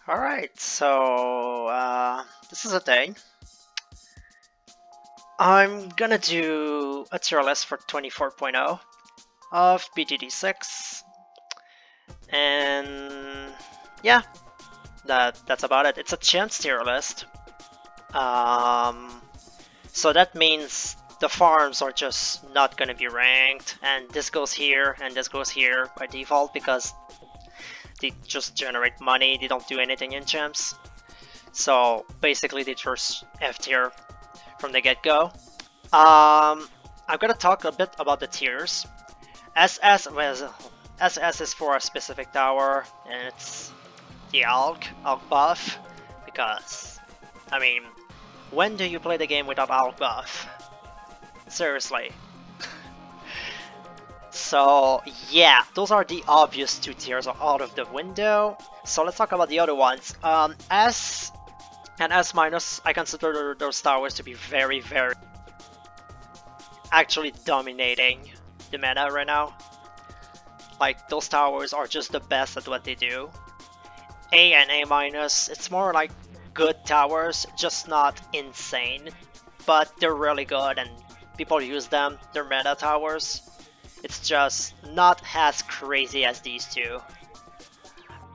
Alright, so this is a thing. I'm gonna do a tier list for 24.0 of BTD6, and yeah, that's about it. It's a chance tier list, so that means the farms are just not gonna be ranked, and this goes here and this goes here by default because they just generate money. They don't do anything in chimps. So basically they just F tier from the get-go. I'm gonna talk a bit about the tiers. SS is for a specific tower, and it's the Alk buff, because, I mean, when do you play the game without Alk buff? Seriously. So yeah, those are the obvious two tiers out of the window. So let's talk about the other ones. S and S minus, I consider those towers to be very actually dominating the meta right now. Like, those towers are just the best at what they do. A and A minus, it's more like good towers, just not insane, but they're really good and people use them. They're meta towers. It's just not as crazy as these two.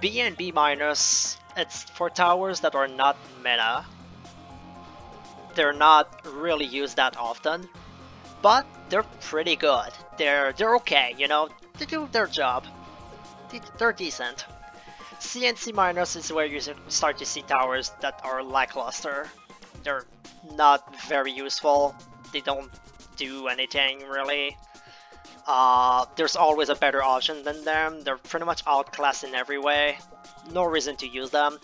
B and B minus, it's for towers that are not meta. They're not really used that often, but they're pretty good. They're okay, you know, they do their job. They're decent. CNC Miners is where you start to see towers that are lackluster. They're not very useful. They don't do anything really. There's always a better option than them. They're pretty much outclassed in every way. No reason to use them.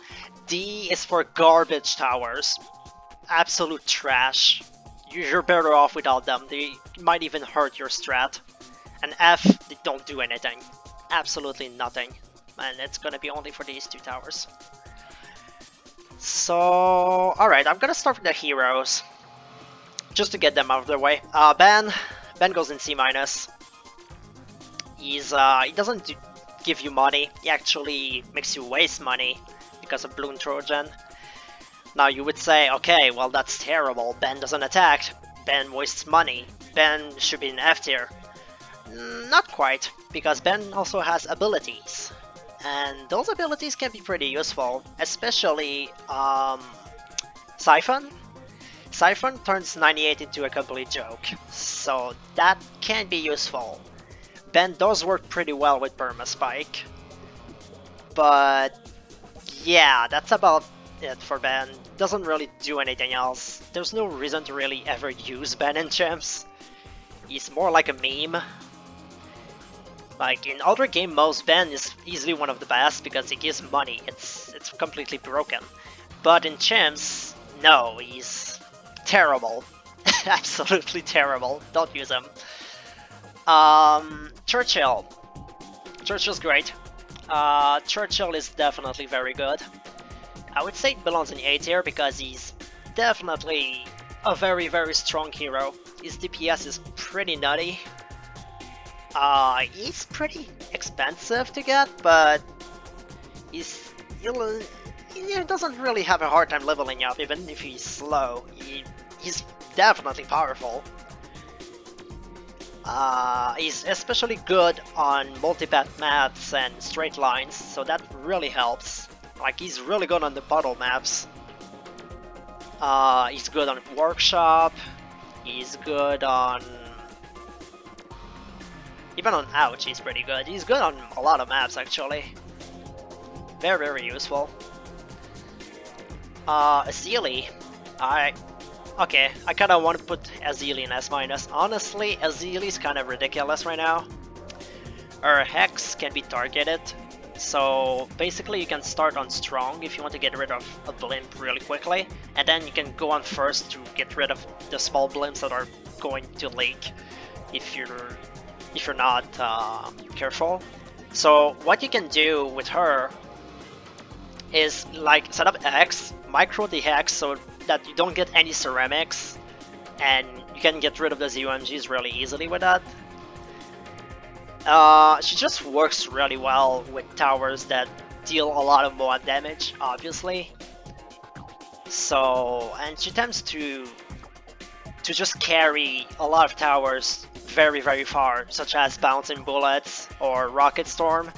D is for garbage towers. Absolute trash. You're better off without them. They might even hurt your strat. And F, they don't do anything. Absolutely nothing. And it's gonna be only for these two towers. So, alright, I'm gonna start with the heroes, just to get them out of the way. Ben goes in C minus. He doesn't give you money, he actually makes you waste money because of Bloom Trojan. Now you would say, okay, well that's terrible, Ben doesn't attack, Ben wastes money, Ben should be in F tier. Not quite, because Ben also has abilities, and those abilities can be pretty useful, especially Siphon. Siphon turns 98 into a complete joke, so that can be useful. Ben does work pretty well with Perma Spike, but yeah, that's about it for Ben. Doesn't really do anything else. There's no reason to really ever use Ben in Chimps. He's more like a meme. Like, in other game modes, Ben is easily one of the best because he gives money. It's completely broken. But in Chimps, no, he's terrible. Absolutely terrible. Don't use him. Churchill. Churchill's great. Churchill is definitely very good. I would say it belongs in A tier because he's definitely a very strong hero. His DPS is pretty nutty. He's pretty expensive to get, but he doesn't really have a hard time leveling up, even if he's slow. He's definitely powerful. He's especially good on multipath maps and straight lines, so that really helps. Like, he's really good on the puddle maps. He's good on Workshop. He's good on... even on Ouch, he's pretty good. He's good on a lot of maps, actually. Very useful. Azili. Okay, I kinda want to put Azili in S-. Honestly, Azili's kind of ridiculous right now. Her Hex can be targeted, so basically you can start on Strong if you want to get rid of a blimp really quickly, and then you can go on first to get rid of the small blimps that are going to leak if you're not careful. So what you can do with her is like set up X, micro the Hex so that you don't get any ceramics, and you can get rid of the ZOMGs really easily with that. She just works really well with towers that deal a lot of Moab damage, obviously. So, and she tends to just carry a lot of towers very, very far, such as Bouncing Bullets or Rocket Storm.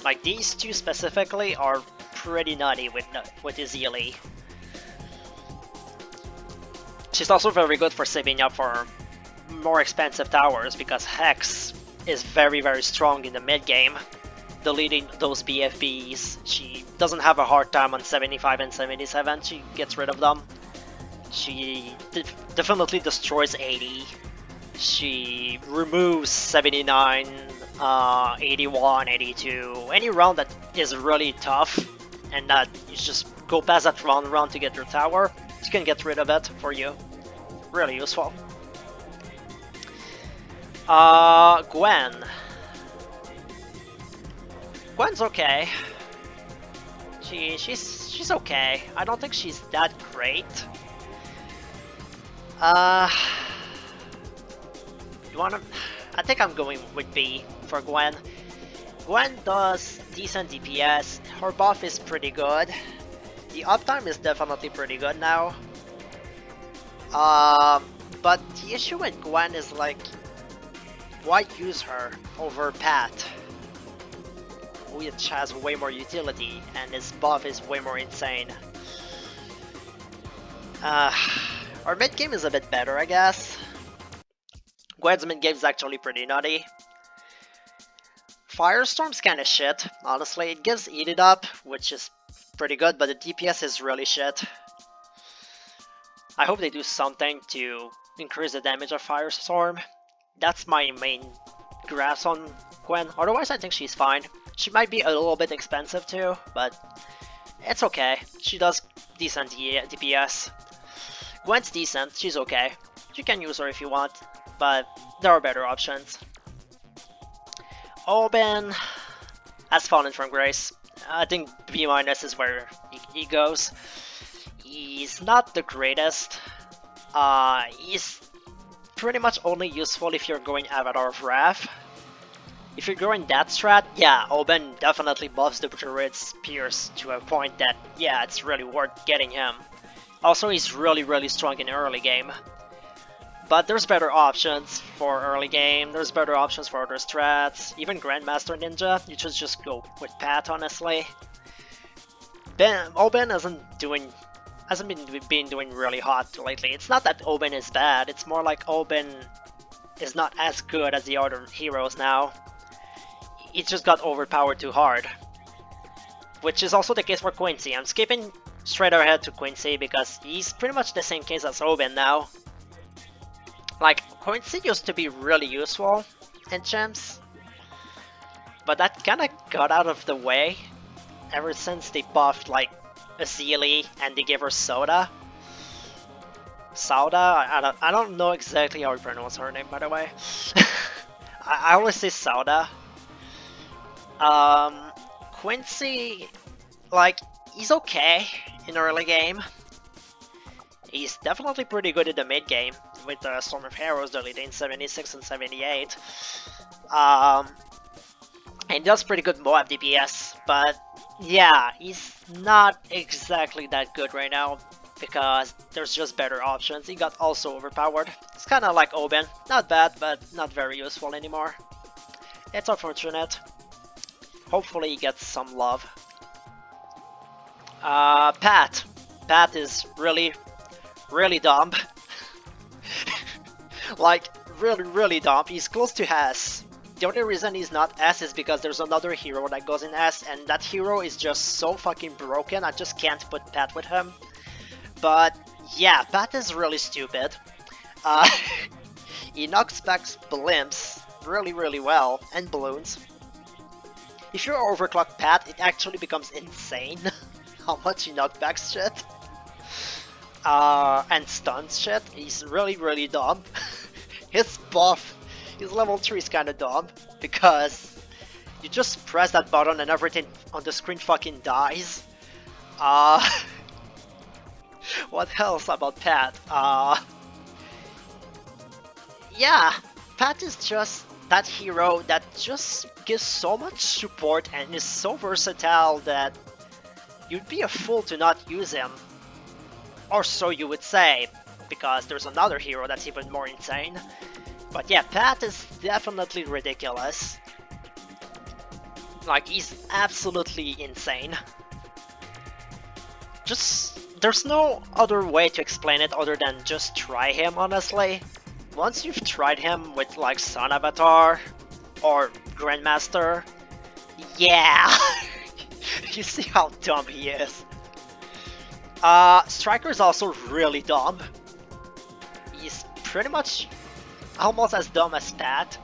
Like, these two specifically are pretty nutty with Ezili. She's also very good for saving up for more expensive towers, because Hex is very, very strong in the mid game, deleting those BFBs. She doesn't have a hard time on 75 and 77, she gets rid of them. She definitely destroys 80. She removes 79, 81, 82. Any round that is really tough and that you just go past that round to get your tower, she can get rid of it for you. Really useful. Gwen. Gwen's okay. She's okay. I don't think she's that great. You wanna? I think I'm going with B for Gwen. Gwen does decent DPS. Her buff is pretty good. The uptime is definitely pretty good now. But the issue with Gwen is, like, why use her over Pat, which has way more utility and his buff is way more insane. Our mid game is a bit better, I guess. Gwen's mid game is actually pretty nutty. Firestorm's kinda shit, honestly. It gives Eat It Up, which is pretty good, but the DPS is really shit. I hope they do something to increase the damage of Firestorm. That's my main grasp on Gwen. Otherwise, I think she's fine. She might be a little bit expensive too, but it's okay. She does decent DPS. Gwen's decent, she's okay. You can use her if you want, but there are better options. Oben has fallen from grace. I think B- is where he goes. He's not the greatest. He's pretty much only useful if you're going Avatar of Wrath. If you're going that strat, yeah, Oben definitely buffs the Druid Spears to a point that, yeah, it's really worth getting him. Also, he's really, really strong in early game. But there's better options for early game, there's better options for other strats, even Grandmaster Ninja, you should just go with Pat, honestly. Oben hasn't been doing really hot lately. It's not that Oben is bad, it's more like Oben is not as good as the other heroes now. He just got overpowered too hard. Which is also the case for Quincy. I'm skipping straight ahead to Quincy because he's pretty much the same case as Oben now. Like, Quincy used to be really useful in CHIMPS, but that kinda got out of the way ever since they buffed, like, Ezili and they gave her Soda. Sauda? I don't know exactly how you pronounce her name, by the way. I always say Sauda. Quincy, like, he's okay in early game. He's definitely pretty good in the mid game with the Storm of Heroes deleting 76 and 78. And he does pretty good Moab DPS, but yeah, he's not exactly that good right now because there's just better options. He got also overpowered. It's kind of like Oben, not bad, but not very useful anymore. It's unfortunate. Hopefully he gets some love. Pat. Pat is really dumb. Like, really dumb. He's close to S. The only reason he's not S is because there's another hero that goes in S, and that hero is just so fucking broken, I just can't put Pat with him. But yeah, Pat is really stupid. He knocks back blimps really well, and balloons. If you overclock Pat, it actually becomes insane how much he knockbacks shit. And stuns shit. He's really dumb. His buff, his level 3 is kinda dumb, because you just press that button and everything on the screen fucking dies. What else about Pat? Yeah, Pat is just that hero that just gives so much support and is so versatile that you'd be a fool to not use him. Or so you would say, because there's another hero that's even more insane. But yeah, Pat is definitely ridiculous. Like, he's absolutely insane. There's no other way to explain it other than just try him, honestly. Once you've tried him with like Sun Avatar or Grandmaster, yeah, you see how dumb he is. Striker is also really dumb. He's pretty much almost as dumb as Pat.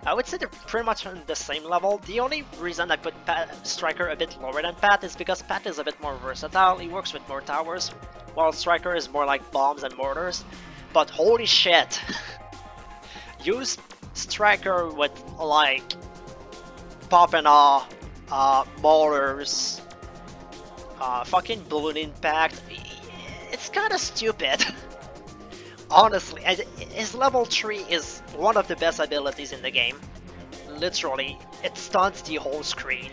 I would say they're pretty much on the same level. The only reason I put Striker a bit lower than Pat is because Pat is a bit more versatile. He works with more towers, while Striker is more like bombs and mortars. But holy shit! Use Striker with like Pop and Awe, mortars, fucking Balloon Impact. It's kinda stupid. Honestly, his level 3 is one of the best abilities in the game. Literally, it stuns the whole screen.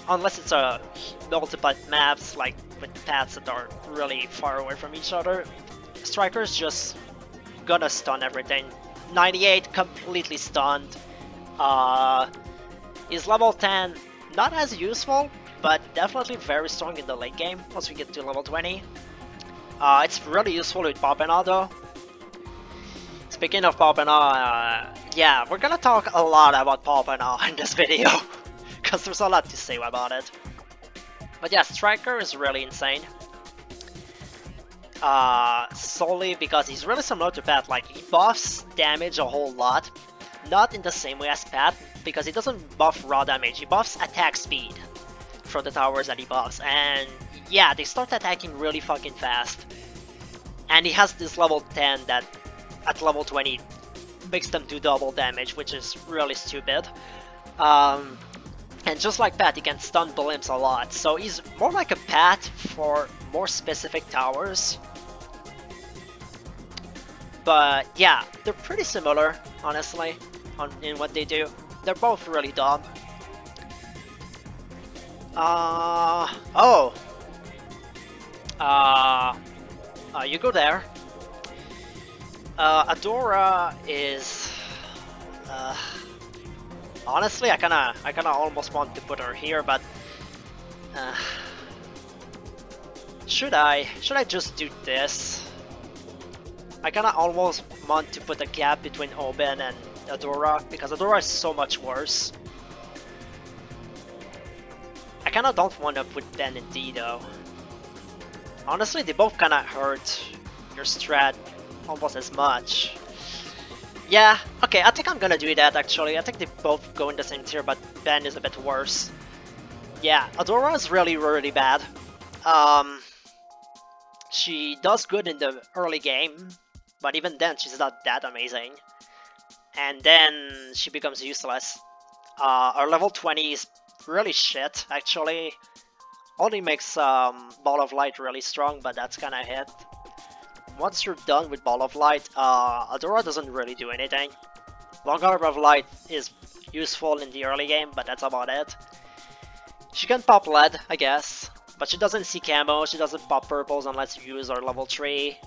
Unless it's a multiple maps, like with paths that are really far away from each other. Striker's just gonna stun everything. 98, completely stunned. His level 10, not as useful, but definitely very strong in the late game once we get to level 20. It's really useful with Pop and Awe though. Speaking of Pop and Awe, yeah, we're gonna talk a lot about Pop and Awe in this video, because there's a lot to say about it. But yeah, Striker is really insane. Solely because he's really similar to Pat, like he buffs damage a whole lot. Not in the same way as Pat, because he doesn't buff raw damage, he buffs attack speed from the towers that he buffs, and yeah, they start attacking really fucking fast. And he has this level 10 that at level 20 makes them do double damage, which is really stupid. And just like Pat, he can stun blimps a lot, so he's more like a Pat for more specific towers. But yeah, they're pretty similar, honestly, in what they do. They're both really dumb. You go there. Adora is... honestly, I kinda almost want to put her here, but... should I just do this? I kinda almost want to put a gap between Oben and Adora, because Adora is so much worse. I kinda don't want to put Ben and D though. Honestly, they both kinda hurt your strat almost as much. Yeah, okay, I think I'm gonna do that actually. I think they both go in the same tier, but Ben is a bit worse. Yeah, Adora is really bad. She does good in the early game, but even then she's not that amazing. And then she becomes useless. Her level 20 is really shit, actually. Only makes Ball of Light really strong, but that's kinda it. Once you're done with Ball of Light, Adora doesn't really do anything. Long Arm of Light is useful in the early game, but that's about it. She can pop lead, I guess, but she doesn't see camo, she doesn't pop purples unless you use her level 3.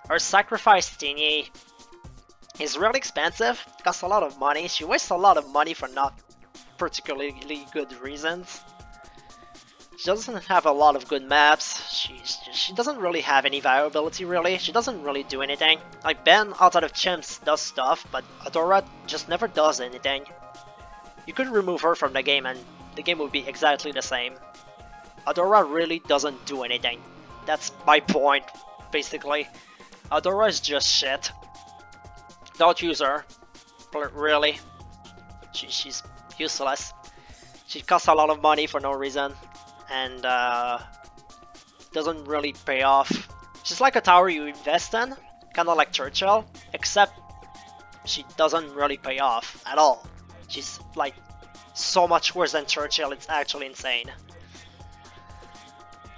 Her Sacrifice thingy is really expensive, costs a lot of money. She wastes a lot of money for not particularly good reasons. She doesn't have a lot of good maps. She doesn't really have any viability, really. She doesn't really do anything. Like, Ben, outside of Chimps, does stuff, but Adora just never does anything. You could remove her from the game and the game would be exactly the same. Adora really doesn't do anything. That's my point, basically. Adora is just shit. Don't use her. Really. She's useless. She costs a lot of money for no reason. And doesn't really pay off. She's like a tower you invest in, kinda like Churchill, except she doesn't really pay off at all. She's like so much worse than Churchill, it's actually insane.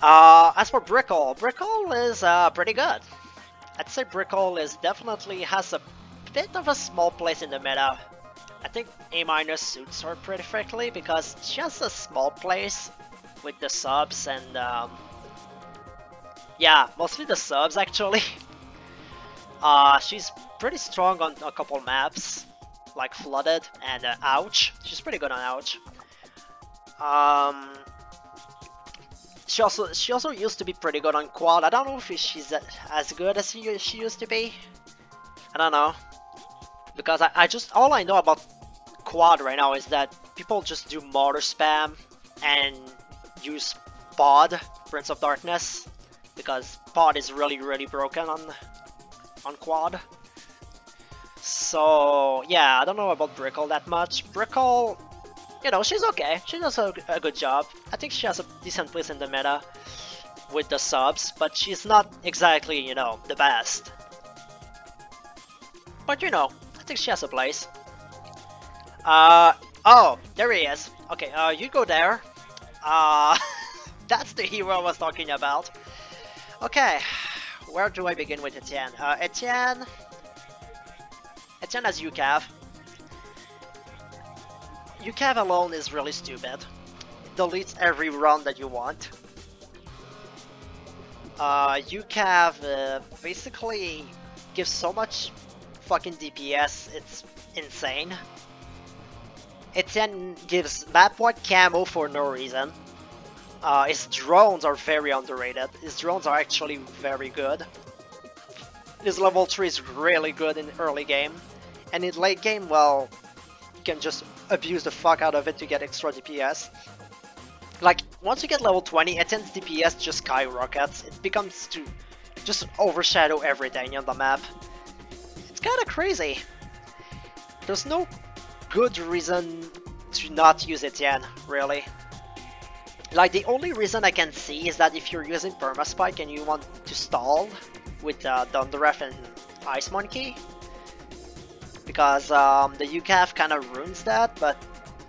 As for Brickell, Brickell is pretty good. I'd say Brickell is definitely has a bit of a small place in the meta. I think A minus suits her pretty perfectly because she has a small place with the subs and yeah, mostly the subs actually. She's pretty strong on a couple maps, like Flooded and Ouch. She's pretty good on Ouch. She also used to be pretty good on Quad. I don't know if she's as good as she used to be. I don't know, because I just all I know about Quad right now is that people just do mortar spam and use Pod, Prince of Darkness, because Pod is really broken on Quad. So yeah, I don't know about Brickell that much. Brickell, you know, she's okay. She does a good job. I think she has a decent place in the meta with the subs, but she's not exactly, you know, the best. But you know, I think she has a place. Oh, there he is. Okay, you go there. That's the hero I was talking about. Okay, where do I begin with Etienne? Etienne has UCAV. UCAV alone is really stupid. It deletes every run that you want. UCAV basically gives so much fucking DPS, it's insane. Etienne gives map wide camo for no reason. His drones are very underrated. His drones are actually very good. His level 3 is really good in early game. And in late game, well, you can just abuse the fuck out of it to get extra DPS. Like, once you get level 20, Etienne's DPS just skyrockets. It becomes to just overshadow everything on the map. It's kinda crazy. There's no good reason to not use Etienne, really. Like, the only reason I can see is that if you're using Perma Spike and you want to stall with Thunderef and Ice Monkey, because the UCAV kind of ruins that, but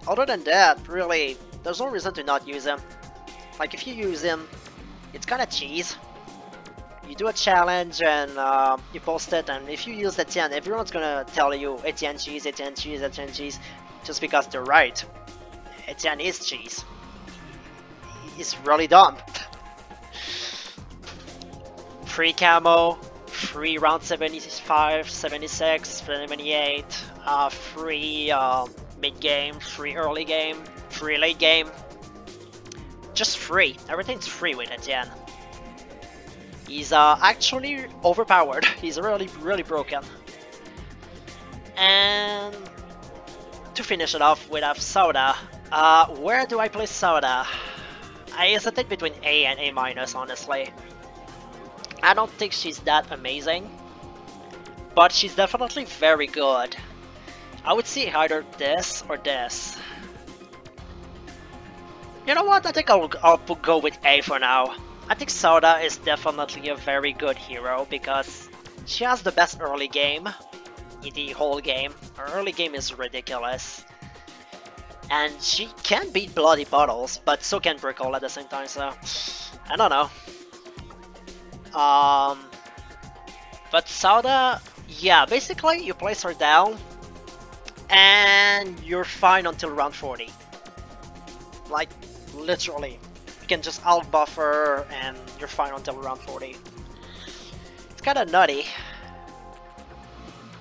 other than that, really, there's no reason to not use him. Like, if you use him, it's kind of cheese. You do a challenge and you post it, and if you use Etienne, everyone's gonna tell you Etienne cheese, Etienne cheese, Etienne cheese, just because they're right. Etienne is cheese. He's really dumb. Free camo, free round 75, 76, 78, free mid-game, free early game, free late game. Just free. Everything's free with Etienne. He's actually overpowered. He's really broken. And to finish it off, we have Soda. Where do I place Soda? I hesitate between A and A minus, honestly. I don't think she's that amazing, but she's definitely very good. I would see either this or this. You know what? I think I'll go with A for now. I think Soda is definitely a very good hero because she has the best early game in the whole game. Her early game is ridiculous. And she can beat Bloody Bottles, but so can Brickell at the same time, so I don't know. But Soda, yeah, basically you place her down and you're fine until round 40. Like, literally. You can just out buff her and you're fine until round 40. It's kinda nutty.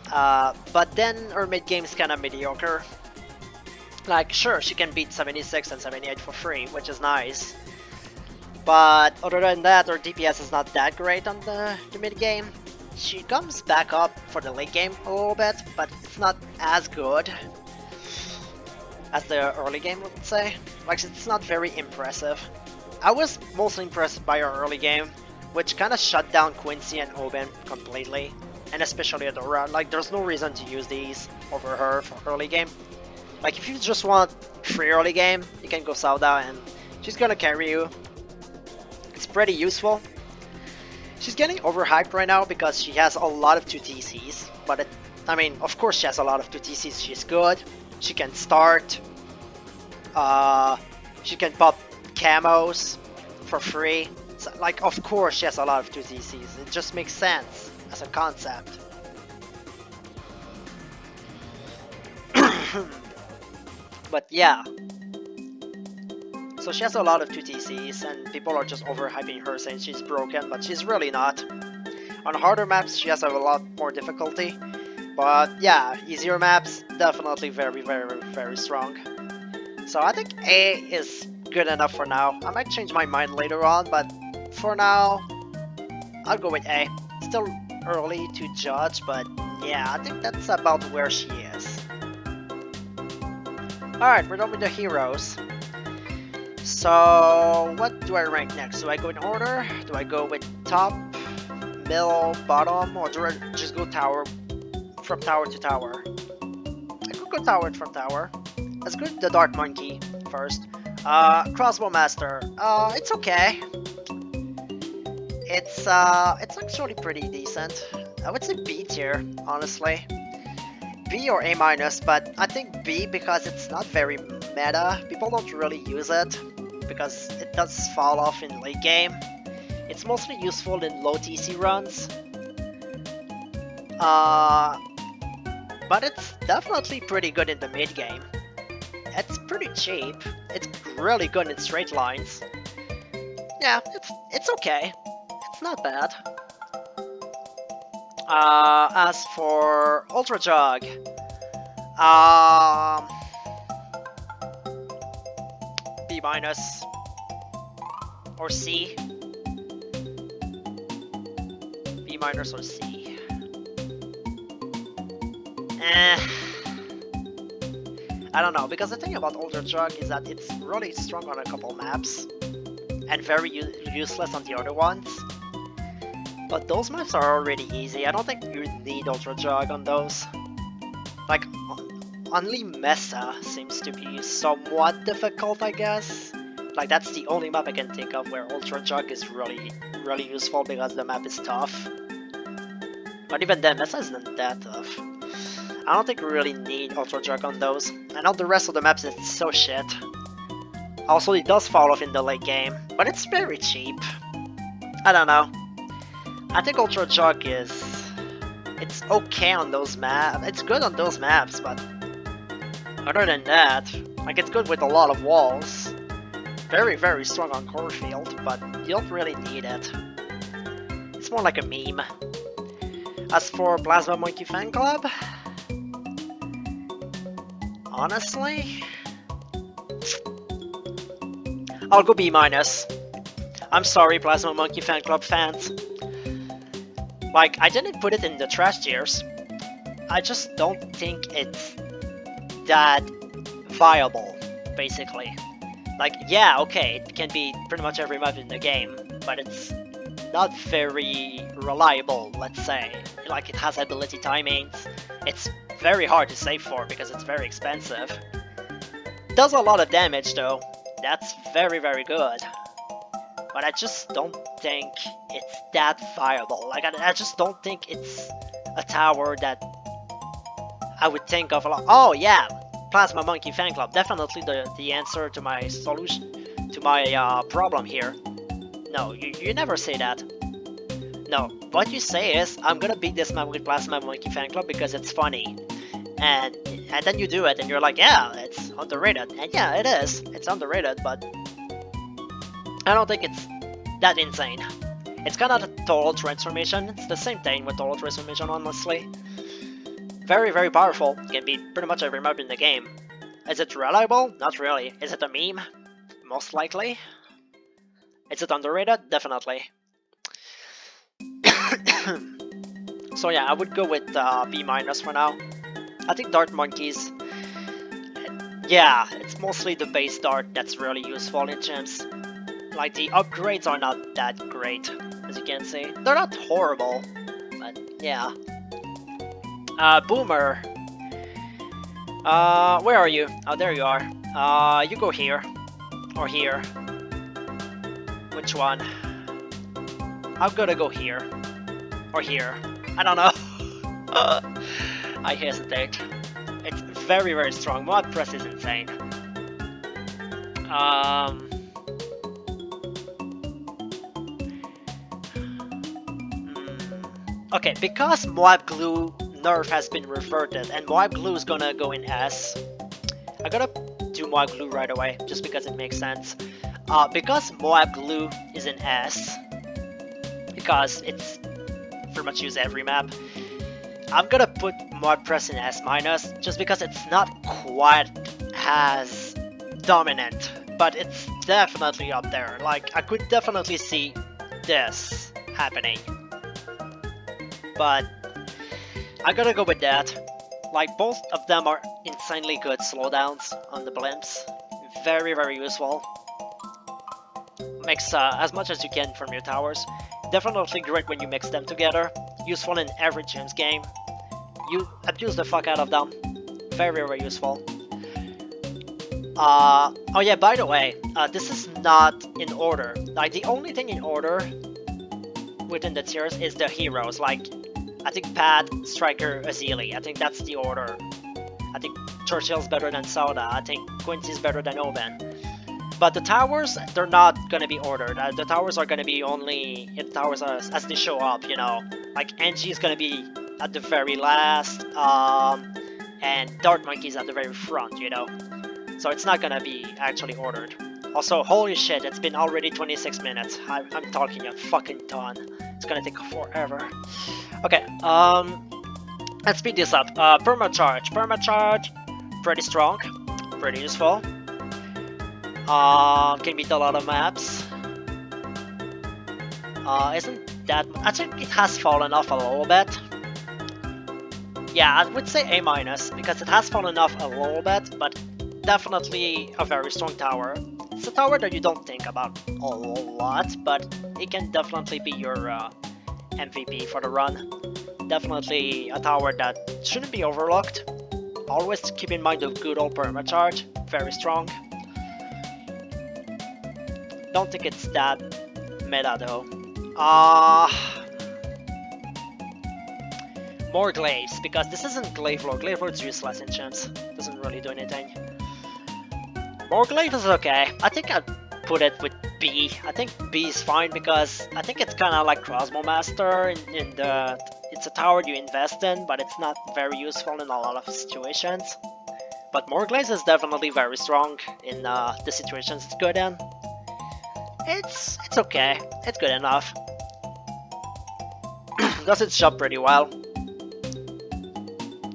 But then her mid game is kinda mediocre. Like, sure, she can beat 76 and 78 for free, which is nice. But other than that, her DPS is not that great on the mid game. She comes back up for the late game a little bit, but it's not as good as the early game, let's say. Like, it's not very impressive. I was mostly impressed by her early game, which kind of shut down Quincy and Oben completely, and especially Adora. Like, there's no reason to use these over her for early game. Like, if you just want free early game, you can go Sauda and she's gonna carry you. It's pretty useful. She's getting overhyped right now because she has a lot of 2TCs, but I mean, of course she has a lot of 2TCs, she's good. She can start. She can pop camos for free. So, like, of course she has a lot of 2TCs. It just makes sense as a concept. But yeah. So she has a lot of 2TCs, and people are just overhyping her saying she's broken, but she's really not. On harder maps, she has a lot more difficulty. But yeah, easier maps, definitely very, very, very strong. So I think A is good enough for now. I might change my mind later on, but for now, I'll go with A. Still early to judge, but yeah, I think that's about where she is. Alright, we're done with the heroes. So, what do I rank next? Do I go in order? Do I go with top, middle, bottom, or do I just go tower, from tower to tower? I could go tower from tower. Let's go with the Dark Monkey first. Crossbow Master. It's okay. It's actually pretty decent. I would say B tier, honestly. B or A minus, but I think B because it's not very meta. People don't really use it because it does fall off in late game. It's mostly useful in low TC runs. But it's definitely pretty good in the mid game. It's pretty cheap. It's really good in straight lines. Yeah, it's okay. It's not bad. As for Ultra Jug, B minus or C. B minus or C. I don't know, because the thing about Ultra Jug is that it's really strong on a couple maps and very useless on the other ones. But those maps are already easy. I don't think you need Ultra Jug on those. Like, only Mesa seems to be somewhat difficult, I guess. Like, that's the only map I can think of where Ultra Jug is really useful because the map is tough. But even then, Mesa isn't that tough. I don't think we really need Ultra Jug on those. And on the rest of the maps, it's so shit. Also, it does fall off in the late game, but it's very cheap. I don't know. I think Ultra Jug it's okay on those maps. It's good on those maps, but other than that, like, it's good with a lot of walls. Very, very strong on core field, but you don't really need it. It's more like a meme. As for Perma Monkey Fan Club, honestly, I'll go B minus. I'm sorry, Perma Monkey Fan Club fans. Like, I didn't put it in the trash tiers. I just don't think it's that viable, basically. Like, yeah, okay, it can be pretty much every map in the game, but it's not very reliable, let's say. Like, it has ability timings. It's very hard to save for because it's very expensive. It does a lot of damage though. That's very, very good. But I just don't think it's that viable. Like, I just don't think it's a tower that I would think of a lot. Oh yeah, Perma Monkey Fan Club, definitely the answer to my solution, to my problem here. No, you never say that. No, what you say is, I'm gonna beat this map with Perma Monkey Fan Club because it's funny. And then you do it and you're like, yeah, it's underrated. And yeah, it is. It's underrated, but I don't think it's that insane. It's kind of a total transformation. It's the same thing with total transformation, honestly. Very, very powerful. Can beat pretty much every map in the game. Is it reliable? Not really. Is it a meme? Most likely. Is it underrated? Definitely. So yeah, I would go with B minus for now. I think Dart Monkeys, yeah, it's mostly the base dart that's really useful in CHIMPS. Like, the upgrades are not that great, as you can see. They're not horrible, but yeah. Boomer. Where are you? Oh, there you are. You go here. Or here. Which one? I'm gonna go here. Or here. I don't know. I hesitate. It's very, very strong. Mod press is insane. Okay, because Moab Glue nerf has been reverted, and Moab Glue is gonna go in S. I gotta do Moab Glue right away, just because it makes sense. Because Moab Glue is in S, because it's pretty much used every map, I'm gonna put Moab Press in S-, just because it's not quite as dominant, but it's definitely up there. Like, I could definitely see this happening. But I gotta go with that. Like, both of them are insanely good slowdowns on the blimps. Very, very useful. Makes as much as you can from your towers. Definitely great when you mix them together. Useful in every CHIMPS game. You abuse the fuck out of them. Very, very useful. Oh yeah, by the way, this is not in order. Like, the only thing in order within the tiers is the heroes. Like, I think Pad, Striker, Azili. I think that's the order. I think Churchill's better than Soda. I think Quincy's better than Oben. But the towers, they're not gonna be ordered. The towers are gonna be only in towers as they show up, you know. Like, Engi is gonna be at the very last, and Dart Monkey's at the very front, you know. So it's not gonna be actually ordered. Also, holy shit, it's been already 26 minutes. I'm talking a fucking ton. It's gonna take forever. Okay, let's speed this up. Perma Charge. Perma Charge, pretty strong, pretty useful. Can beat a lot of maps. Isn't that... I think it has fallen off a little bit. Yeah, I would say A-, because it has fallen off a little bit, but definitely a very strong tower. It's a tower that you don't think about a lot, but it can definitely be your MVP for the run. Definitely a tower that shouldn't be overlooked. Always keep in mind the good old Perma Charge. Very strong. Don't think it's that meta though. More glaives, because this isn't glaive lore. Glaive lore is useless in CHIMPS. Doesn't really do anything. More glaive is okay. I think I'd put it with B. I think B is fine because I think it's kind of like Crossbow Master in the... It's a tower you invest in, but it's not very useful in a lot of situations. But more glaives is definitely very strong in the situations it's good in. It's okay. It's good enough. Does its job pretty well.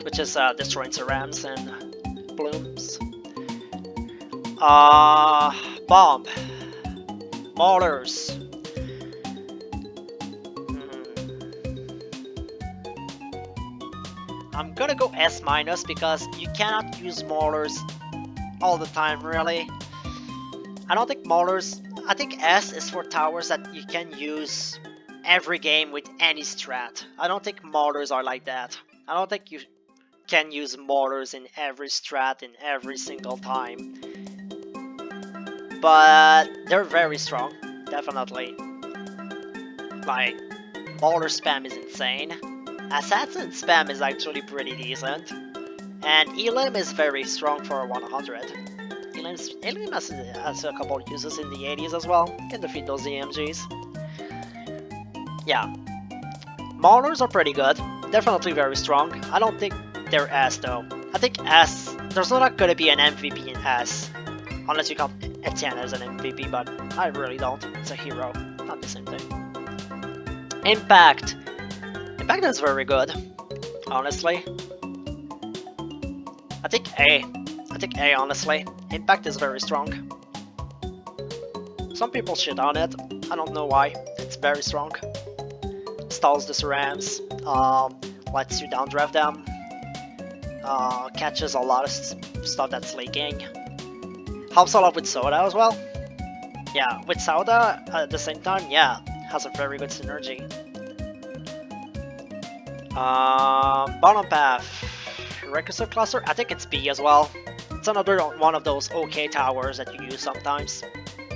Which is destroying cerams and blooms. Bomb. Maulers. I'm gonna go S- because you cannot use Maulers all the time, really. I don't think Maulers... I think S is for towers that you can use every game with any strat. I don't think Maulers are like that. I don't think you can use Maulers in every strat in every single time. But they're very strong, definitely. Like, Mauler spam is insane. Assassin spam is actually pretty decent. And Elim is very strong for 100. Elim has a couple of uses in the 80s as well. Can defeat those EMGs. Yeah. Maulers are pretty good. Definitely very strong. I don't think they're S though. I think S... There's not gonna be an MVP in S. Unless you count Etienne as an MVP, but I really don't. It's a hero. Not the same thing. Impact. Impact is very good. Honestly. I think A. I think A, honestly. Impact is very strong. Some people shit on it. I don't know why. It's very strong. Stalls the cerams. Lets you downdraft them. Catches a lot of stuff that's leaking. Helps a lot with Soda as well. Yeah, with Soda at the same time, yeah, has a very good synergy. Bottom path. Requisite cluster, I think it's B as well. It's another one of those okay towers that you use sometimes.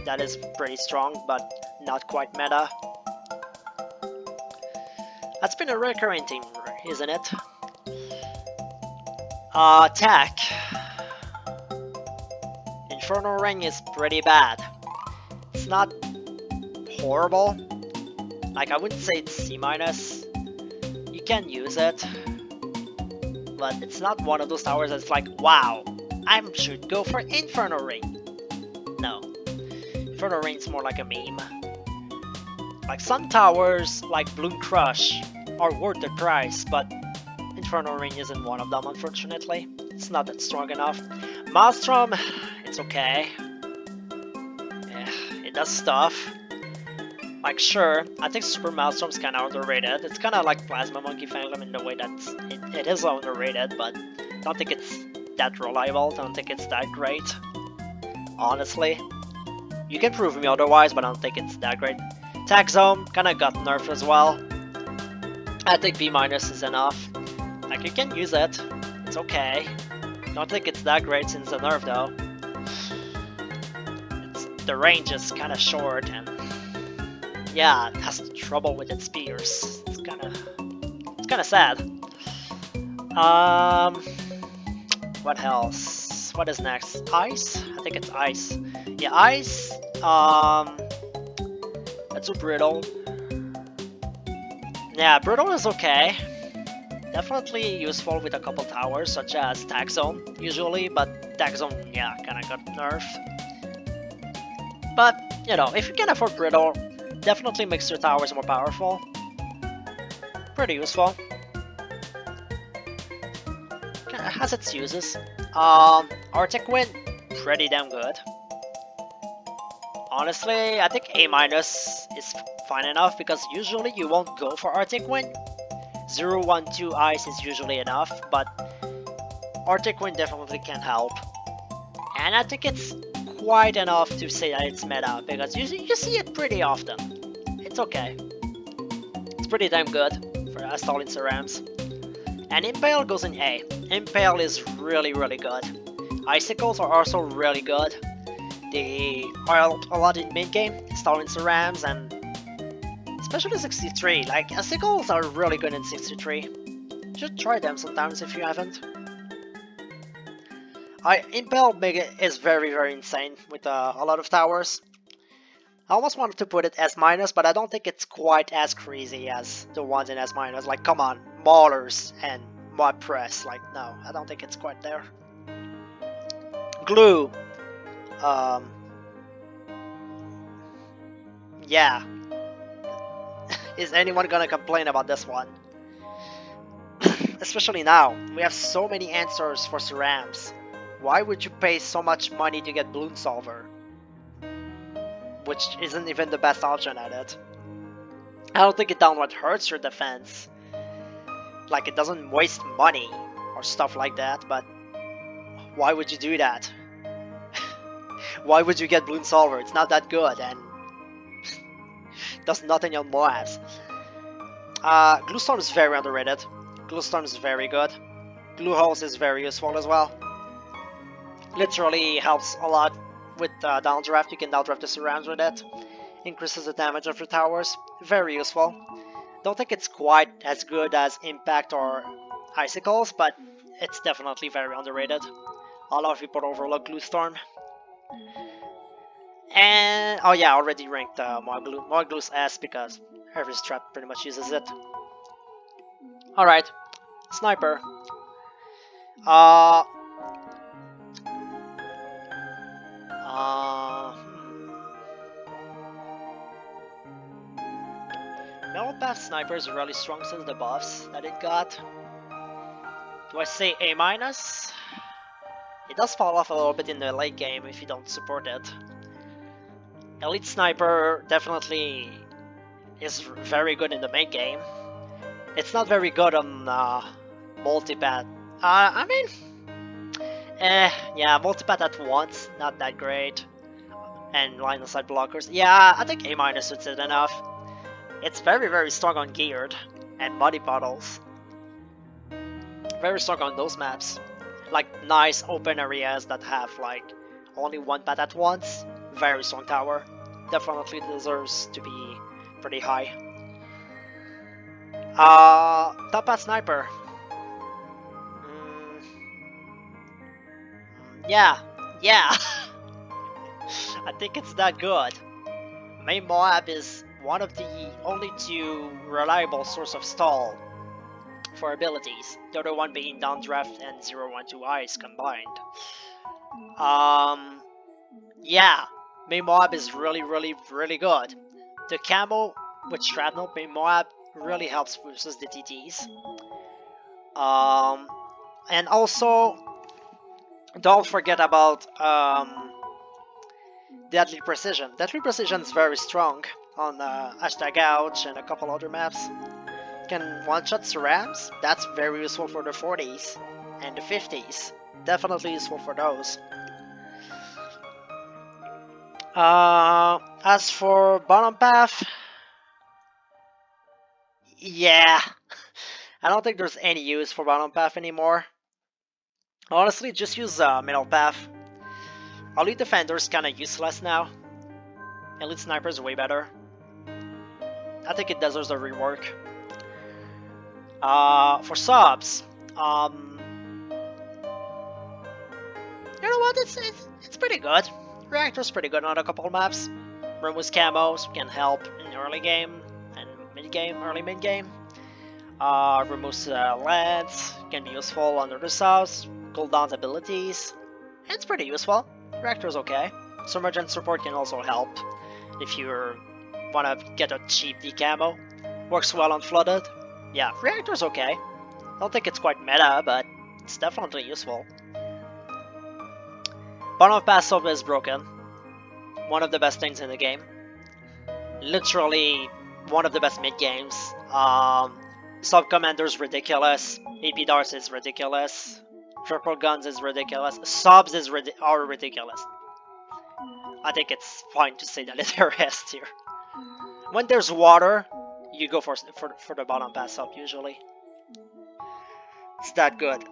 That is pretty strong, but not quite meta. That's been a recurring theme, isn't it? Tech. Inferno Rain is pretty bad. It's not horrible. Like, I wouldn't say it's C-. You can use it. but it's not one of those towers that's like, wow, I should go for Inferno Rain. No. Inferno Rain's more like a meme. Like some towers, like Bloom Crush, are worth the price, but Inferno Rain isn't one of them, unfortunately. It's not that strong enough. Maelstrom, it's okay. Yeah, it does stuff. Like, sure, I think Super Maelstrom's kinda underrated. It's kinda like Plasma Monkey Phantom in the way that it is underrated, but I don't think it's that reliable. I don't think it's that great. Honestly. You can prove me otherwise, but I don't think it's that great. Tag Zone kinda got nerfed as well. I think B- is enough. Like, you can use it. It's okay. Don't think it's that great since the nerf though. The range is kinda short and yeah, it has trouble with its spears. It's kinda sad. What else? What is next? Ice? I think it's ice. Yeah, ice. Let's do Brickell. Yeah, Brickell is okay. Definitely useful with a couple towers, such as Tag Zone, usually, but Tag Zone, yeah, kinda got nerfed. But, you know, if you can afford Brickell, definitely makes your towers more powerful. Pretty useful. Kinda has its uses. Arctic Wind, pretty damn good. Honestly, I think A- is fine enough because usually you won't go for Arctic Wind. 0, 1, 2 ice is usually enough, but Arctic Wind definitely can help. And I think it's quite enough to say that it's meta because you see it pretty often. It's okay. It's pretty damn good for stalling cerams. And Impale goes in A. Impale is really good. Icicles are also really good. They are a lot in mid game, stalling cerams, and especially 63. Like, Icicles are really good in 63. You should try them sometimes if you haven't. Impale is very insane with a lot of towers. I almost wanted to put it S-, but I don't think it's quite as crazy as the ones in S-. Like, come on, Maulers and Mud Press. Like, no, I don't think it's quite there. Glue. Yeah. Is anyone gonna complain about this one? Especially now, we have so many answers for cerams. Why would you pay so much money to get Bloom Solver? Which isn't even the best option at it. I don't think it downright hurts your defense. Like, it doesn't waste money or stuff like that, but why would you do that? Why would you get Bloom Solver? It's not that good and does nothing on Moabs. Gluestorm is very underrated. Gluestorm is very good. Glue Holes is very useful as well. Literally helps a lot with downdraft. You can downdraft the surrounds with it. Increases the damage of your towers. Very useful. Don't think it's quite as good as Impact or Icicles, but it's definitely very underrated. A lot of people overlook Gluestorm. And, oh yeah, I already ranked Moaglu's S because every strat pretty much uses it. Alright, Sniper. Metal Sniper is really strong since the buffs that it got. Do I say A-? It does fall off a little bit in the late game if you don't support it. Elite Sniper definitely is very good in the main game. It's not very good on multipath. I mean, yeah, multipath at once, not that great. And line of sight blockers, yeah, I think A- suits it enough. It's very strong on Geared and Muddy Puddles. Very strong on those maps. Like nice open areas that have like only one path at once. Very strong tower. Definitely deserves to be pretty high. Top path Sniper. Yeah. I think it's that good. Main Moab is one of the only two reliable source of stall for abilities. The other one being Downdraft and 012 Ice combined. Yeah, main Moab is really good. The camo with Shrapnel main Moab really helps versus the TTs. And also, don't forget about Deadly Precision. Deadly Precision is very strong on Hashtag Ouch and a couple other maps. Can one-shot Cerams, that's very useful for the 40s and the 50s. Definitely useful for those. As for bottom path, yeah, I don't think there's any use for bottom path anymore. Honestly, just use middle path. Elite Defender is kinda useless now. Elite Sniper is way better. I think it deserves a rework. For subs, you know what? It's pretty good. Reactor's pretty good on a couple of maps. Removes camos can help in early game and mid game, early mid game. Removes LEDs can be useful under the subs. Cooldown abilities. It's pretty useful. Reactor's okay. Submergent support can also help if you wanna get a cheap decamo. Works well on flooded. Yeah, Reactor's okay. Don't think it's quite meta, but it's definitely useful. Bottom of Pass Sub is broken. One of the best things in the game. Literally one of the best mid games. Sub Commander's ridiculous. AP Darts is ridiculous. Triple Guns is ridiculous. Subs are ridiculous. I think it's fine to say that they're S tier. When there's water, you go for the bottom pass sub usually. It's that good.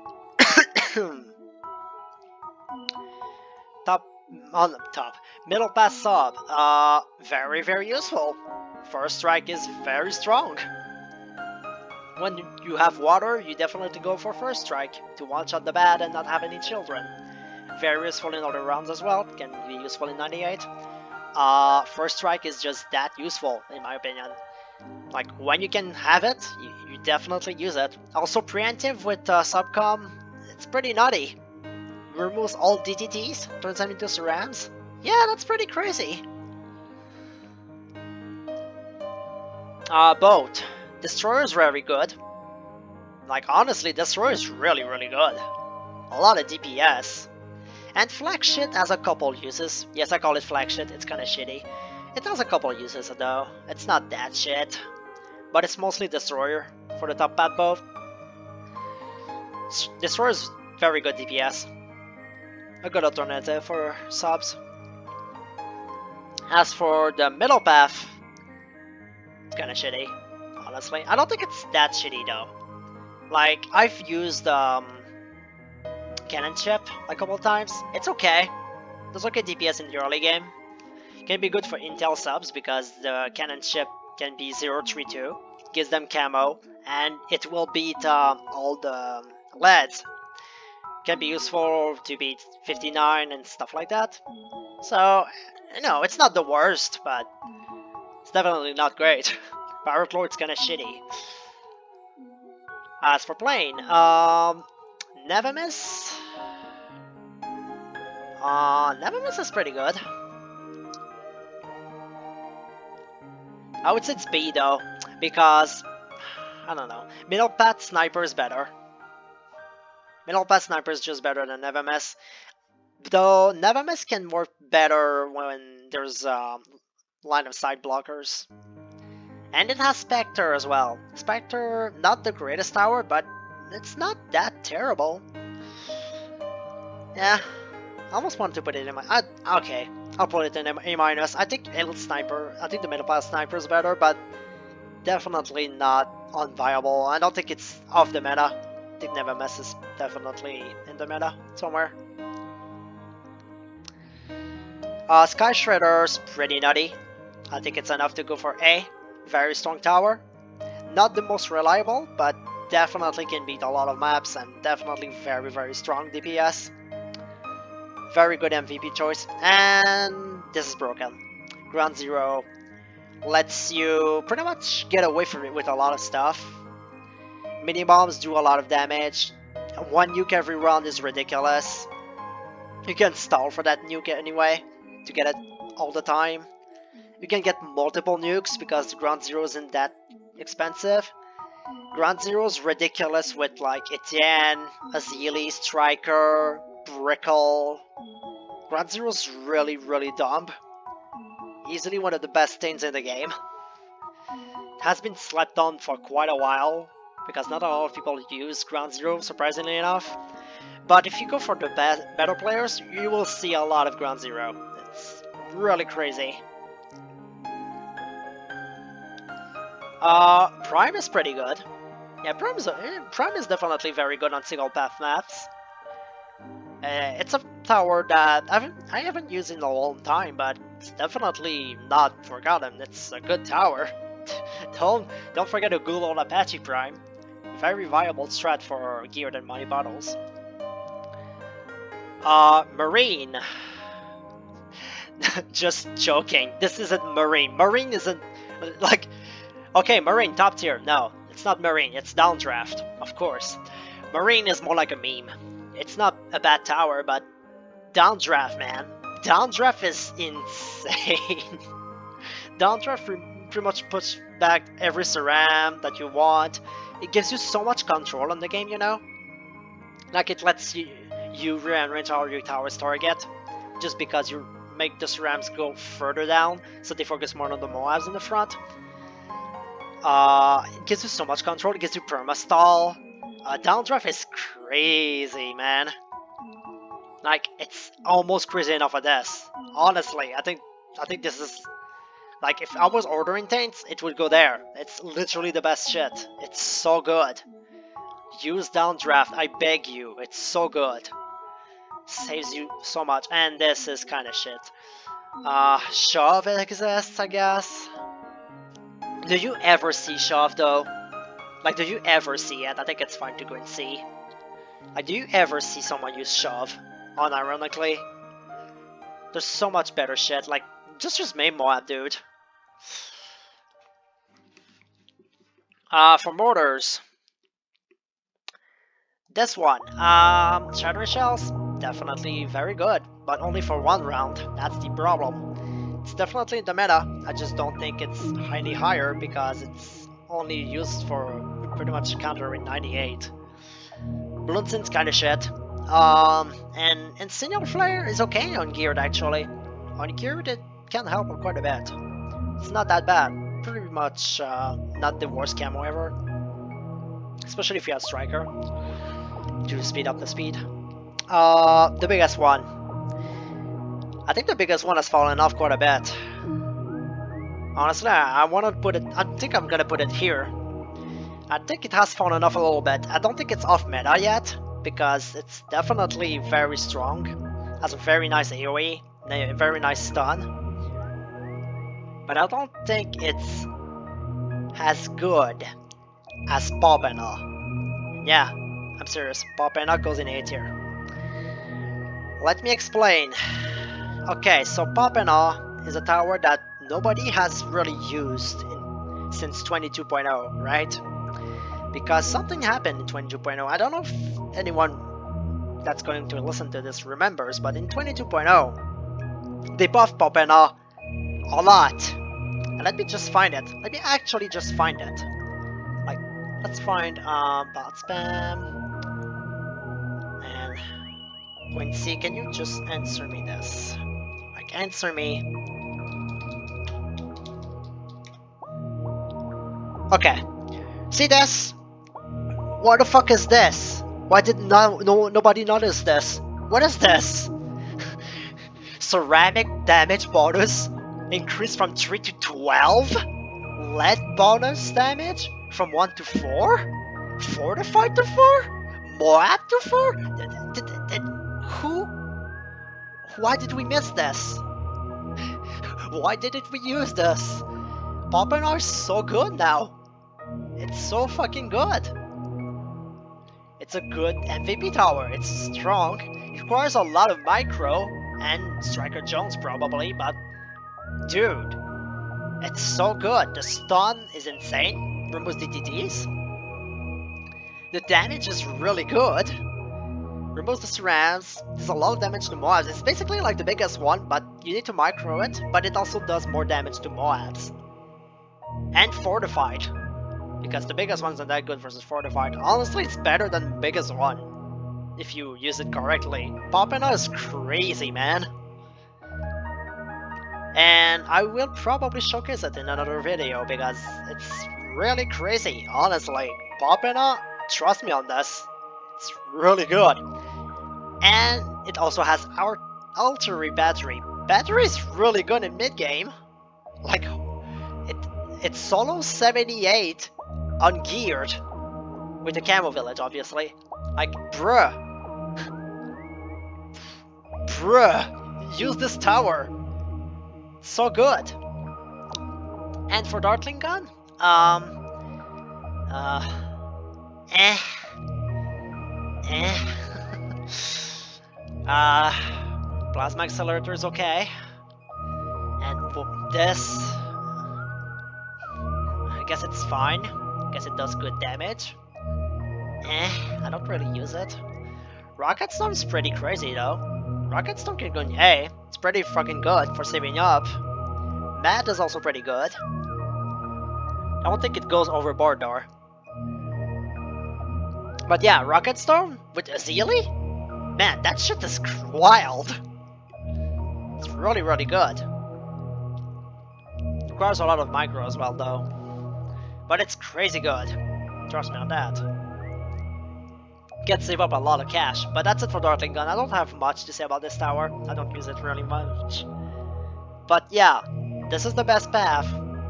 Top. Middle pass sub. Very useful. First strike is very strong. When you have water, you definitely go for first strike to one-shot the bad and not have any children. Very useful in other rounds as well. Can be useful in 98. First strike is just that useful in my opinion. Like when you can have it, you definitely use it. Also preemptive with subcom, it's pretty nutty. Removes all DTTs, turns them into Cerams. Yeah, that's pretty crazy. Boat. Destroyer is very good. Like honestly, Destroyer is really good. A lot of DPS. And flag shit has a couple uses. Yes, I call it flag shit, it's kinda shitty. It has a couple uses though. It's not that shit. But it's mostly Destroyer for the top pad boat. Destroyer is very good DPS. A good alternative for subs. As for the middle path, it's kinda shitty, honestly. I don't think it's that shitty though. Like, I've used Cannon Chip a couple times. It's okay. There's okay DPS in the early game. Can be good for intel subs because the Cannon Chip can be 032. Gives them camo and it will beat all the LEDs. Can be useful to beat 59 and stuff like that. So, no, it's not the worst, but it's definitely not great. Power Lord's kinda shitty. As for plane, Nevemis. Nevemis is pretty good. I would say it's B though, because I don't know. Middle path sniper is better. Middle path sniper is just better than Nevemis. Though Nevemis can work better when there's line of sight blockers. And it has Spectre as well. Spectre, not the greatest tower, but it's not that terrible. Yeah, I almost wanted to put it in my... okay, I'll put it in A-. I think Elite Sniper, I think the middle path Sniper is better, but definitely not unviable. I don't think it's off the meta. I think Nevemis is definitely in the meta somewhere. Sky Shredder's pretty nutty. I think it's enough to go for A. Very strong tower. Not the most reliable, but definitely can beat a lot of maps and definitely very strong DPS. Very good MVP choice. And this is broken. Ground Zero lets you pretty much get away from it with a lot of stuff. Mini bombs do a lot of damage. One nuke every round is ridiculous. You can stall for that nuke anyway to get it all the time. You can get multiple nukes because the ground zero isn't that expensive. Ground zero is ridiculous with like Etienne, Azili, Striker, Brickell. Ground zero is really, really dumb. Easily one of the best things in the game. It has been slept on for quite a while because not a lot of people use ground zero, surprisingly enough. But if you go for the better players, you will see a lot of ground zero. It's really crazy. Prime is pretty good. Yeah, Prime is definitely very good on single path maps. It's a tower that I haven't used in a long time, but it's definitely not forgotten. It's a good tower. don't forget to Google on Apache Prime. Very viable strat for geared and money bottles. Marine. Just joking. This isn't Marine. Marine isn't like. Okay, Marine top tier. No, it's not Marine. It's Downdraft, of course. Marine is more like a meme. It's not a bad tower, but Downdraft, man. Downdraft is insane. Downdraft pretty much puts back every Ceram that you want. It gives you so much control on the game, you know? Like it lets you rearrange all your towers target, just because you make the Cerams go further down, so they focus more on the Moabs in the front. It gives you so much control, it gives you perma stall. Downdraft is crazy, man. Like, it's almost crazy enough of this. Honestly, I think this is... Like, if I was ordering things, it would go there. It's literally the best shit. It's so good. Use Downdraft, I beg you. It's so good. Saves you so much. And this is kind of shit. Shove exists, I guess. Do you ever see Shove, though? Like, do you ever see it? I think it's fine to go and see. Like, do you ever see someone use Shove? Unironically? There's so much better shit. Like, just main Moab, dude. For mortars. This one. Shattering Shells. Definitely very good. But only for one round. That's the problem. It's definitely in the meta. I just don't think it's highly higher because it's only used for pretty much countering 98. Bloodsin's kinda shit. And Signal Flare is okay on geared actually. On geared it can help quite a bit. It's not that bad. Pretty much not the worst camo ever. Especially if you have Striker to speed up the speed. The biggest one. I think the biggest one has fallen off quite a bit. Honestly, I want to put it... I think I'm gonna put it here. I think it has fallen off a little bit. I don't think it's off meta yet, because it's definitely very strong. Has a very nice AoE, a very nice stun. But I don't think it's as good as Popena. Yeah, I'm serious. Popena goes in A tier. Let me explain. Okay, so Popena is a tower that nobody has really used since 22.0, right? Because something happened in 22.0. I don't know if anyone that's going to listen to this remembers, but in 22.0, they buffed Popena a lot. And let me just find it. Let me actually just find it. Like, let's find bot spam. And Quincy, can you just answer me this? Like, answer me. Okay. See this? What the fuck is this? Why did nobody notice this? What is this? Ceramic damage bonus increased from 3 to 12? Lead bonus damage from 1 to 4? Fortified to 4? Moab to 4? Who? Why did we miss this? Why didn't we use this? Popena is so good now. It's so fucking good. It's a good MVP tower. It's strong. It requires a lot of micro and Striker Jones probably, but dude, it's so good. The stun is insane. Removes DTDs. the damage is really good. Removes the surrounds, does a lot of damage to mobs. It's basically like the biggest one, but you need to micro it, but it also does more damage to mobs. And fortified. Because the biggest ones are that good versus fortified. Honestly, it's better than the biggest one. If you use it correctly. Popena is crazy, man. And I will probably showcase it in another video because it's really crazy, honestly. Popena, trust me on this. It's really good. And it also has our artillery battery. Battery is really good in mid-game. Like, it's solo 78 ungeared. With the Camo Village, obviously. Like, bruh. Bruh. Use this tower. So good. And for Dartling Gun? Plasma Accelerator is okay. And for this, I guess it's fine. I guess it does good damage. I don't really use it. Rocket Storm is pretty crazy though. Rocket Storm can go in A. It's pretty fucking good for saving up. Mad is also pretty good. I don't think it goes overboard though. But yeah, Rocket Storm with Azili? Man, that shit is wild. It's really, really good. Requires a lot of micro as well though. But it's crazy good. Trust me on that. Can save up a lot of cash. But that's it for Dartling Gun. I don't have much to say about this tower. I don't use it really much. But yeah, this is the best path.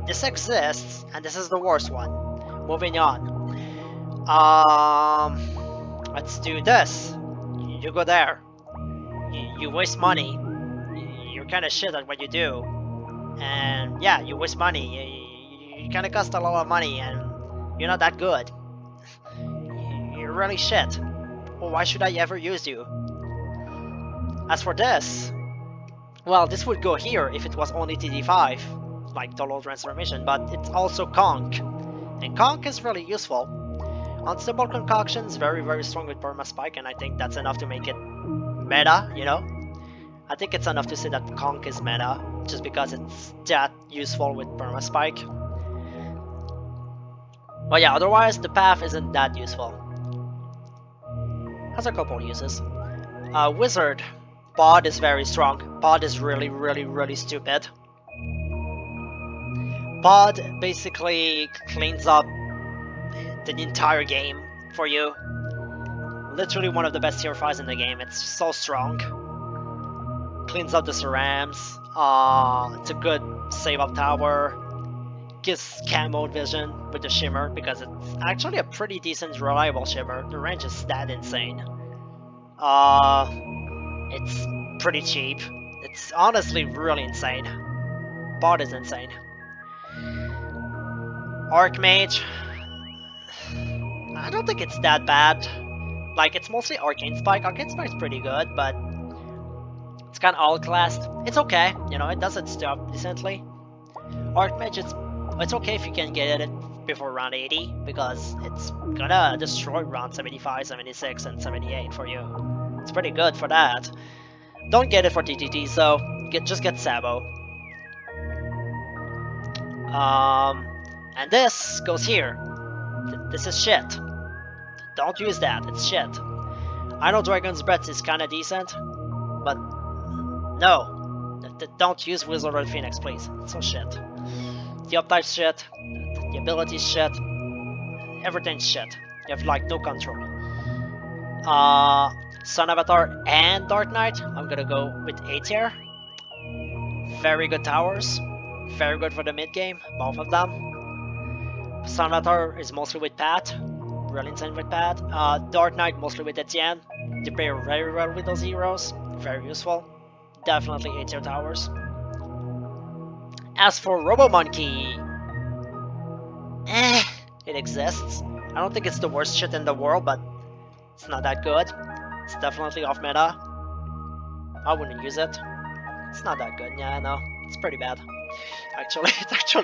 This exists, and this is the worst one. Moving on. Let's do this. You go there. You waste money. You're kind of shit at what you do. And yeah, you waste money. You kind of cost a lot of money, and you're not that good. You're really shit. Well, why should I ever use you? As for this, well, this would go here if it was only TD5, like Total Transformation, but it's also Conk. And Conk is really useful. Unstable Concoction is very, very strong with Perma Spike, and I think that's enough to make it meta, you know? I think it's enough to say that Conk is meta, just because it's that useful with Perma Spike. But yeah, otherwise the path isn't that useful. Has a couple uses. Wizard. Pod is very strong. Pod is really, really, really stupid. Pod basically cleans up the entire game for you. Literally one of the best tier 5s in the game. It's so strong. Cleans up the cerams. It's a good save up tower. Gives camo vision with the shimmer because it's actually a pretty decent reliable shimmer. The range is that insane. It's pretty cheap. It's honestly really insane. Bot is insane. Archmage. I don't think it's that bad. Like, it's mostly Arcane Spike. Arcane Spike's pretty good, but it's kind of all-classed. It's okay, you know, it does its job decently. Archmage, it's okay if you can get it before round 80, because it's gonna destroy round 75, 76, and 78 for you. It's pretty good for that. Don't get it for TTT, so just get Sabo. And this goes here. This is shit. Don't use that, it's shit. I know Dragon's Breath is kinda decent, but no. Don't use Wizard or Phoenix, please. It's so shit. The uptype's shit, the ability's shit, everything's shit. You have like no control. Sun Avatar and Dark Knight, I'm gonna go with A tier. Very good towers, very good for the mid game, both of them. Sun Avatar is mostly with Pat, really insane with Pat. Dark Knight mostly with Etienne. They pair very well with those heroes, very useful. Definitely A tier towers. As for Robo Monkey, it exists. I don't think it's the worst shit in the world, but it's not that good. It's definitely off meta. I wouldn't use it. It's not that good. Yeah, I know. It's pretty bad. Actually,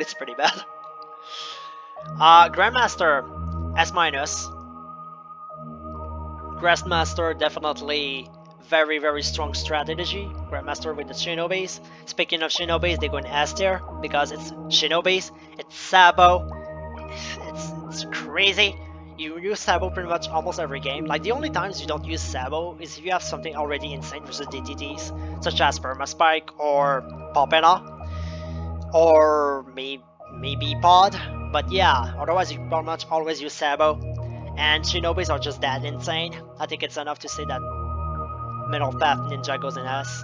it's pretty bad. Grandmaster S-. Grandmaster definitely very strong strategy. Grandmaster with the Shinobis. Speaking of Shinobis, they go in S tier because it's Shinobis, it's Sabo, it's crazy. You use Sabo pretty much almost every game. Like the only times you don't use Sabo is if you have something already insane versus DTDs, such as Perma Spike or Popena, or maybe Pod. But yeah, otherwise you pretty much always use Sabo. And Shinobis are just that insane. I think it's enough to say that Middle Path Ninja goes in S.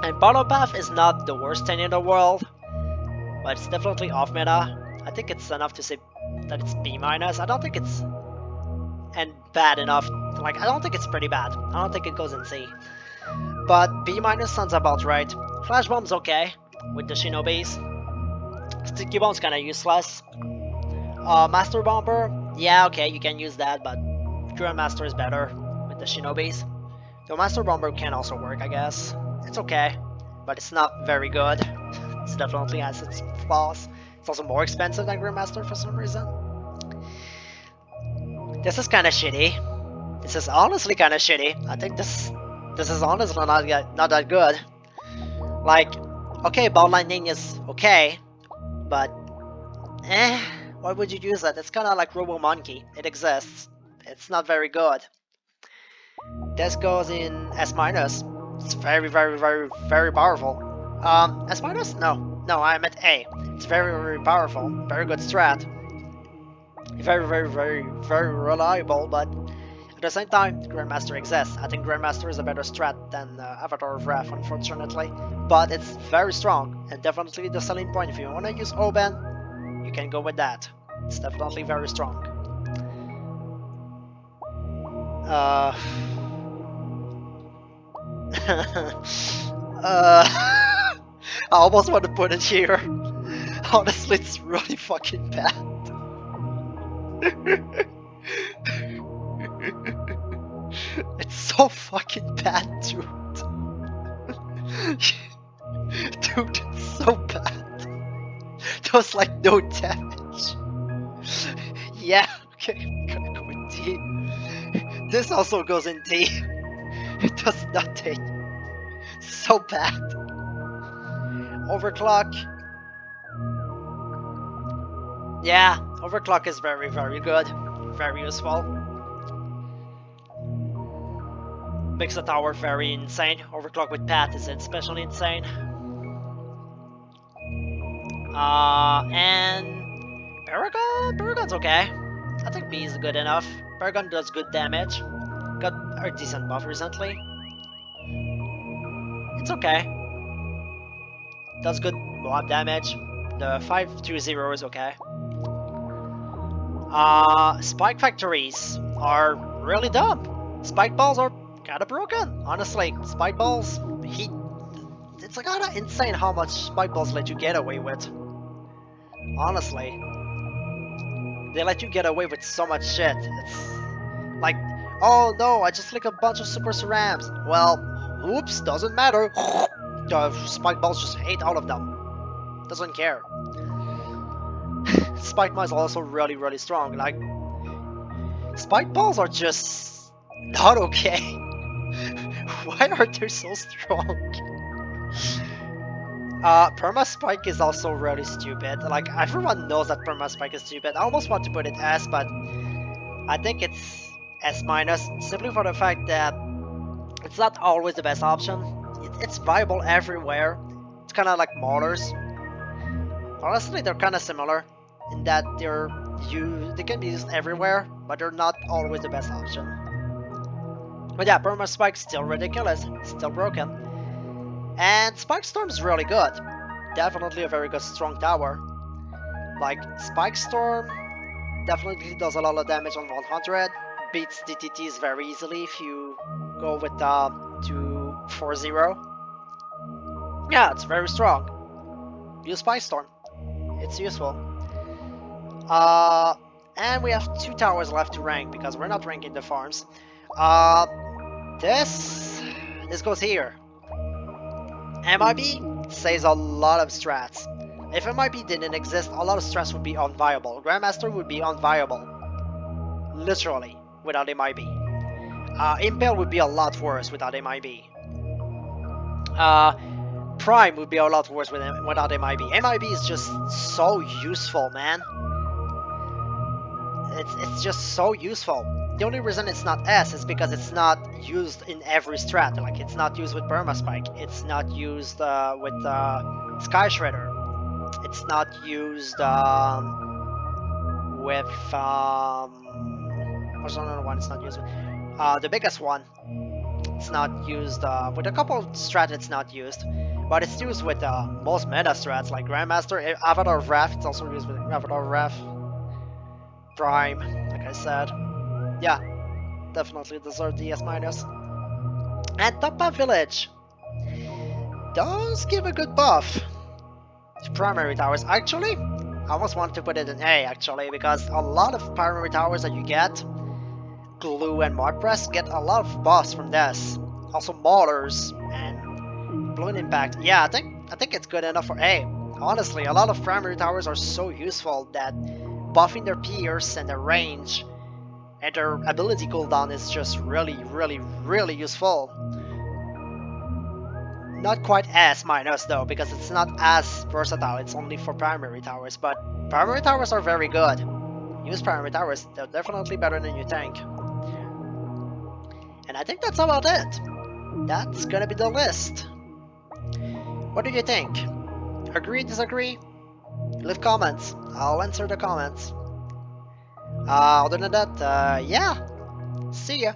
And Bottom Path is not the worst thing in the world, but it's definitely off meta. I think it's enough to say that it's B-. I don't think it's and bad enough. Like, I don't think it's pretty bad. I don't think it goes in C. But B- sounds about right. Flashbomb's okay with the Shinobis. Sticky Bomb's kinda useless. Master Bomber, yeah, okay, you can use that, but Grandmaster is better with the Shinobis. The Master Bomber can also work, I guess. It's okay, but it's not very good. It definitely has its flaws. It's also more expensive than Grandmaster for some reason. This is kind of shitty. This is honestly kind of shitty. I think this is honestly not that good. Like, okay, Ball Lightning is okay, but why would you use that? It's kind of like Robo Monkey. It exists. It's not very good. This goes in S-. It's very powerful. S-? No, I'm at A. It's very powerful. Very good strat. Very reliable, but at the same time, Grandmaster exists. I think Grandmaster is a better strat than Avatar of Wrath, unfortunately. But it's very strong, and definitely the selling point. If you want to use Oben, you can go with that. It's definitely very strong. I almost want to put it here. Honestly, it's really fucking bad. It's so fucking bad, dude. Dude, it's so bad. Does like no damage. Yeah, okay, I'm gonna go with D. This also goes in D. It does nothing. So bad. Overclock. Yeah, Overclock is very good. Very useful. Makes the tower very insane. Overclock with Path is especially insane. And Paragon's okay. I think B is good enough. Paragon does good damage. Got a decent buff recently. It's okay. Does good mob damage. The 5-2-0 is okay. Spike factories are really dumb. Spike balls are kinda broken. Honestly, spike balls, it's kinda insane how much spike balls let you get away with. Honestly. They let you get away with so much shit. It's like, oh no, I just like a bunch of super cerams. Well, oops, doesn't matter. The spike balls just ate all of them. Doesn't care. Spike balls are also really strong. Like, spike balls are just not okay. Why are they so strong? Perma Spike is also really stupid. Like, everyone knows that Perma Spike is stupid. I almost want to put it S, but I think it's S-, simply for the fact that it's not always the best option. It's viable everywhere. It's kind of like Maulers. Honestly, they're kind of similar in that they can be used everywhere, but they're not always the best option. But yeah, Perma Spike's still ridiculous, still broken. And Spike Storm's really good. Definitely a very good strong tower. Like, Spike Storm definitely does a lot of damage on 100. Beats DTTs very easily if you go with 2-4-0. Yeah, it's very strong. Use Spike Storm. It's useful. And we have 2 towers left to rank because we're not ranking the farms. This goes here. MIB saves a lot of strats. If MIB didn't exist, a lot of strats would be unviable. Grandmaster would be unviable. Literally, without MIB. Impale would be a lot worse without MIB. Prime would be a lot worse without MIB. MIB is just so useful, man. It's just so useful. The only reason it's not S is because it's not used in every strat. Like, it's not used with Perma Spike. It's not used with Sky Shredder. It's not used with what's another one? It's not used with the biggest one. It's not used with a couple of strats. It's not used, but it's used with most meta strats like Grandmaster, Avatar of Wrath. It's also used with Avatar of Wrath. Prime, like I said. Yeah, definitely deserve DS minus. And Perma Village does give a good buff to primary towers. Actually, I almost wanted to put it in A, actually, because a lot of primary towers that you get, Glue and Mod Press, get a lot of buffs from this. Also Maulers and Balloon Impact. Yeah, I think it's good enough for A. Honestly, a lot of primary towers are so useful that buffing their Pierce and their range and their ability cooldown is just really useful. Not quite S minus though, because it's not as versatile, it's only for primary towers, but primary towers are very good. Use primary towers, they're definitely better than you think. And I think that's about it. That's gonna be the list. What do you think? Agree, disagree? Leave comments, I'll answer the comments. Other than that, yeah, see ya.